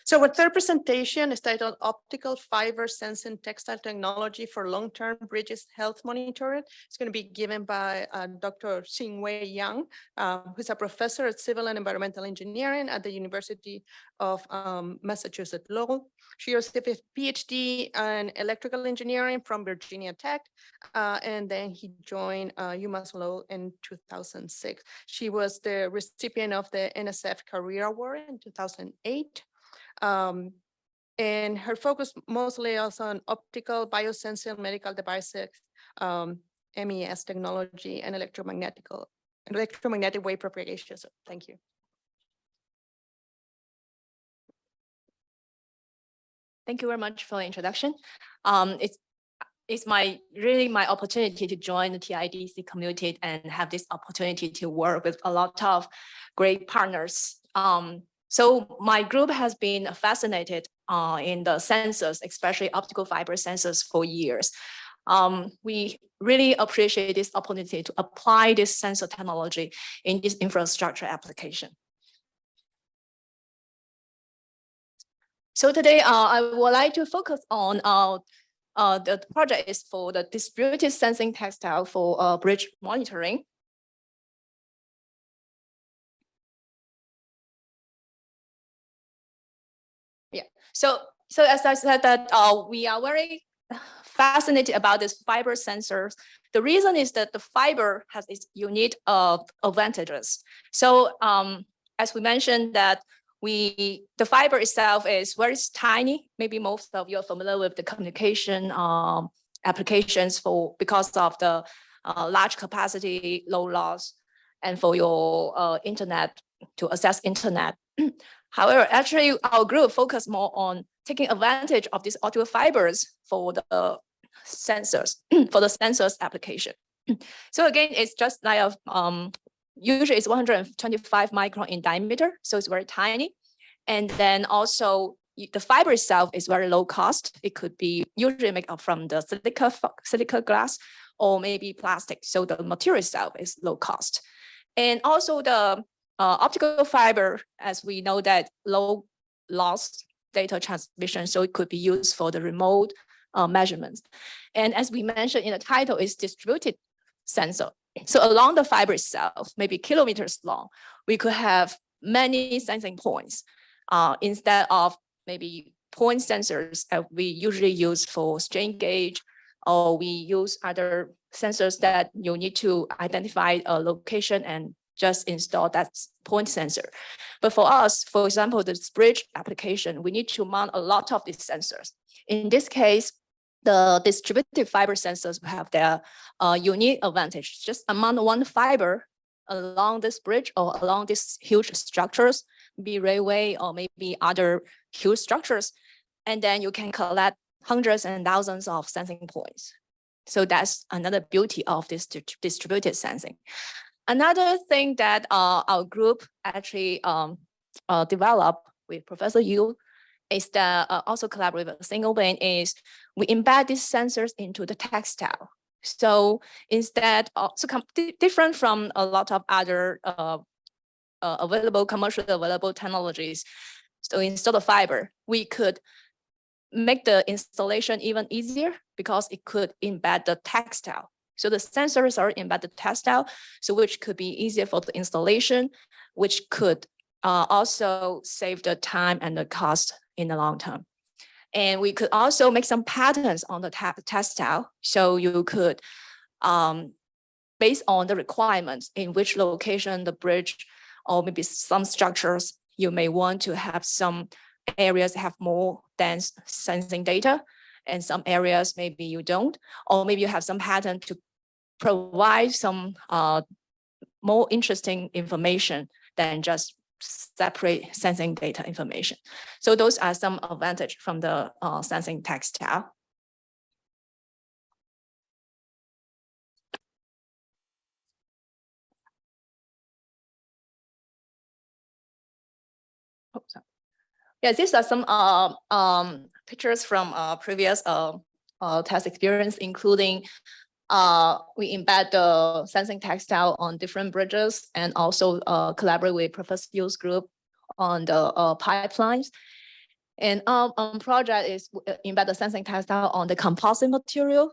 So our third presentation is titled Optical Fiber Sensing Textile Technology for Long-Term Bridges Health Monitoring. It's going to be given by Dr. Xingwei Yang, who's a professor at Civil and Environmental Engineering at the University of Massachusetts Lowell. She received a PhD in electrical engineering from Virginia Tech, and then he joined UMass Lowell in 2006. She was the recipient of the NSF Career Award in 2008. And her focus mostly is on optical, biosensing, medical devices, MES technology, and electromagnetic wave propagation. So thank you. Thank you very much for the introduction. It's really my opportunity to join the TIDC community and have this opportunity to work with a lot of great partners. So my group has been fascinated in the sensors, especially optical fiber sensors, for years. We really appreciate this opportunity to apply this sensor technology in this infrastructure application. So today, I would like to focus on the project is for the distributed sensing textile for bridge monitoring. Yeah, so as I said that we are very fascinated about this fiber sensors. The reason is that the fiber has its unique advantages. So as we mentioned that the fiber itself is very tiny. Maybe most of you are familiar with the communication applications because of the large capacity, low loss, and for your internet, to access internet. However, actually our group focused more on taking advantage of these optical fibers for the sensors, for the sensors application. So again, it's just like usually it's 125 micron in diameter, so it's very tiny. And then also the fiber itself is very low cost. It could be usually made up from the silica glass or maybe plastic. So the material itself is low cost. And also the optical fiber, as we know that low loss data transmission, so it could be used for the remote measurements. And as we mentioned in the title, is distributed sensor. So along the fiber itself, maybe kilometers long, we could have many sensing points instead of maybe point sensors that we usually use for strain gauge, or we use other sensors that you need to identify a location and just install that point sensor. But for us, for example, this bridge application, we need to mount a lot of these sensors. In this case, the distributed fiber sensors have their unique advantage. Just mount one fiber along this bridge or along these huge structures, be railway or maybe other huge structures, and then you can collect hundreds and thousands of sensing points. So that's another beauty of this distributed sensing. Another thing that our group actually developed with Professor Yu is that also collaborate with Xingwei is we embed these sensors into the textile. So instead, different from a lot of other commercially available technologies. So instead of fiber, we could make the installation even easier because it could embed the textile. So the sensors are embedded textile, so which could be easier for the installation, which could also save the time and the cost in the long term. And we could also make some patterns on the textile. So you could, based on the requirements in which location the bridge or maybe some structures, you may want to have some areas have more dense sensing data, and some areas maybe you don't, or maybe you have some pattern to provide some more interesting information than just separate sensing data information. So those are some advantage from the sensing textile. Oh, sorry. Yeah, these are some pictures from previous test experience, including we embed the sensing textile on different bridges and also collaborate with Professor Yu's group on the pipelines. And project is embed the sensing textile on the composite material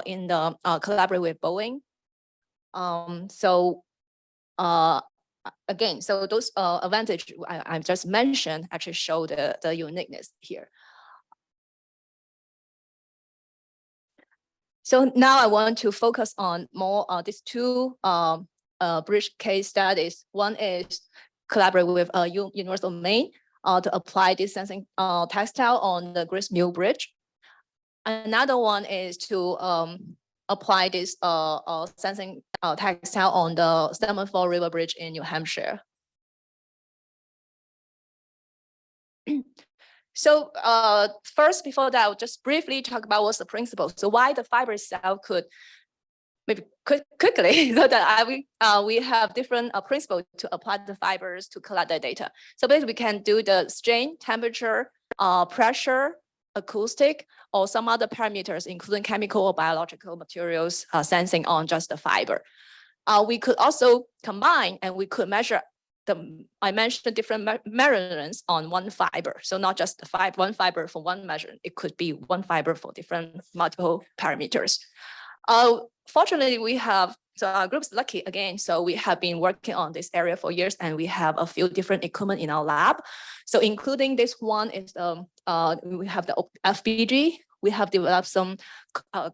in the collaborate with Boeing. Again, so those advantage I just mentioned actually show the uniqueness here. So now I want to focus on more these two bridge case studies. One is collaborate with Universal Maine to apply this sensing textile on the Grist Mill Bridge. Another one is to apply this sensing textile on the Stamford Fall River Bridge in New Hampshire. So first, before that, I'll just briefly talk about what's the principle. So why the fiber itself could maybe quickly, so that we have different principles to apply the fibers to collect the data. So basically, we can do the strain, temperature, pressure, acoustic, or some other parameters, including chemical or biological materials sensing on just the fiber. We could also combine and we could measure I mentioned different measurements on one fiber. So not just the one fiber for one measurement, it could be one fiber for different multiple parameters. Fortunately, we have, so our group's lucky again, so we have been working on this area for years and we have a few different equipment in our lab. So including this one is, we have the FBG, we have developed some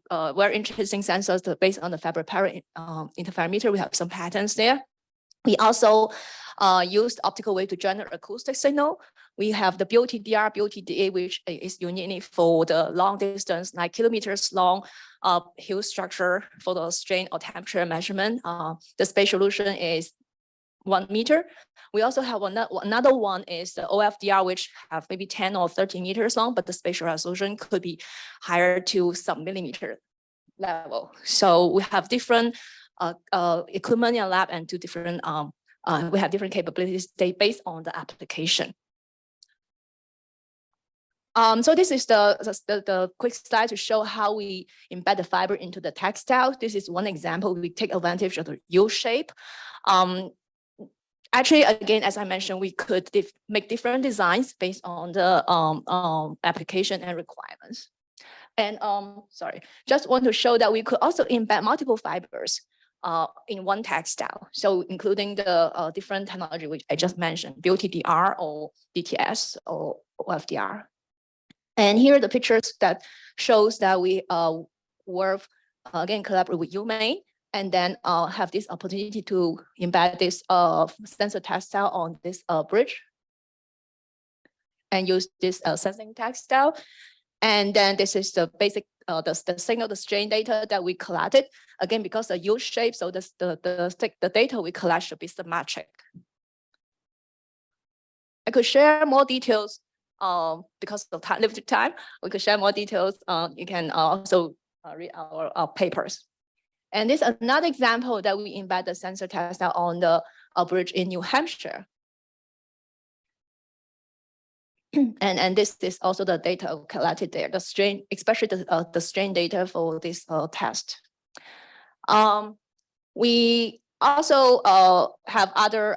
very interesting sensors based on the fiber interferometer, we have some patents there. We also used optical wave to generate acoustic signal. We have the BOTDR, BOTDA, which is unique for the long distance, like kilometers long hill structure for the strain or temperature measurement. The spatial resolution is 1 meter. We also have another one is the OFDR, which have maybe 10 or 13 meters long, but the spatial resolution could be higher to some millimeter level. So we have different equipment in lab and two different we have different capabilities based on the application. So this is the quick slide to show how we embed the fiber into the textile. This is one example. We take advantage of the U shape. Actually, again, as I mentioned, we could make different designs based on the application and requirements. And sorry, just want to show that we could also embed multiple fibers in one textile. So including the different technology which I just mentioned, BOTDR or DTS or OFDR. And here are the pictures that shows that we work again collaborate with UMass and then have this opportunity to embed this sensor textile on this bridge and use this sensing textile. And then this is the basic the signal, the strain data that we collected. Again, because the U shape, so the data we collect should be symmetric. I could share more details because of limited time. We could share more details. You can also read our papers. And this is another example that we embed the sensor textile on the bridge in New Hampshire. And this is also the data collected there, the strain, especially the strain data for this test. We also have other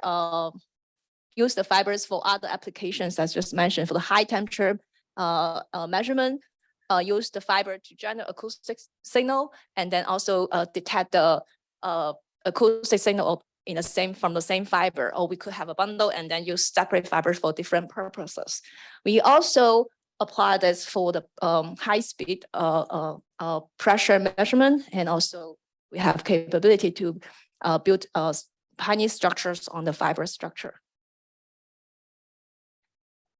use the fibers for other applications, as just mentioned, for the high temperature measurement. Use the fiber to generate acoustic signal, and then also detect the acoustic signal in the from the same fiber, or we could have a bundle and then use separate fibers for different purposes. We also apply this for the high speed pressure measurement, and also we have capability to build tiny structures on the fiber structure.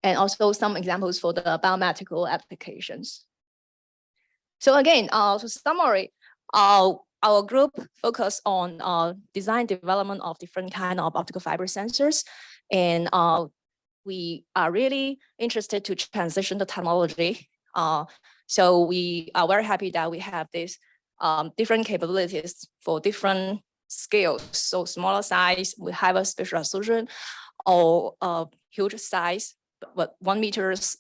And also some examples for the biomedical applications. So again, to summary, our group focus on design development of different kind of optical fiber sensors, and we are really interested to transition the technology. So we are very happy that we have these different capabilities for different scales. So smaller size, we have a spatial resolution, or huge size, but 1 meter's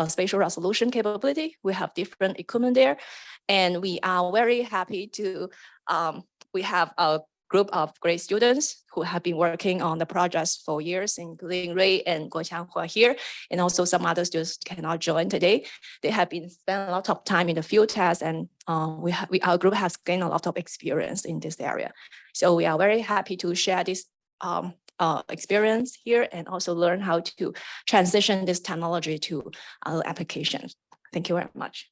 spatial resolution capability. We have different equipment there, and we are very happy to we have a group of great students who have been working on the projects for years, including Ray and Guoqiang who are here, and also some other students cannot join today. They have been spent a lot of time in the field test, and our group has gained a lot of experience in this area. So we are very happy to share this experience here and also learn how to transition this technology to other applications. Thank you very much.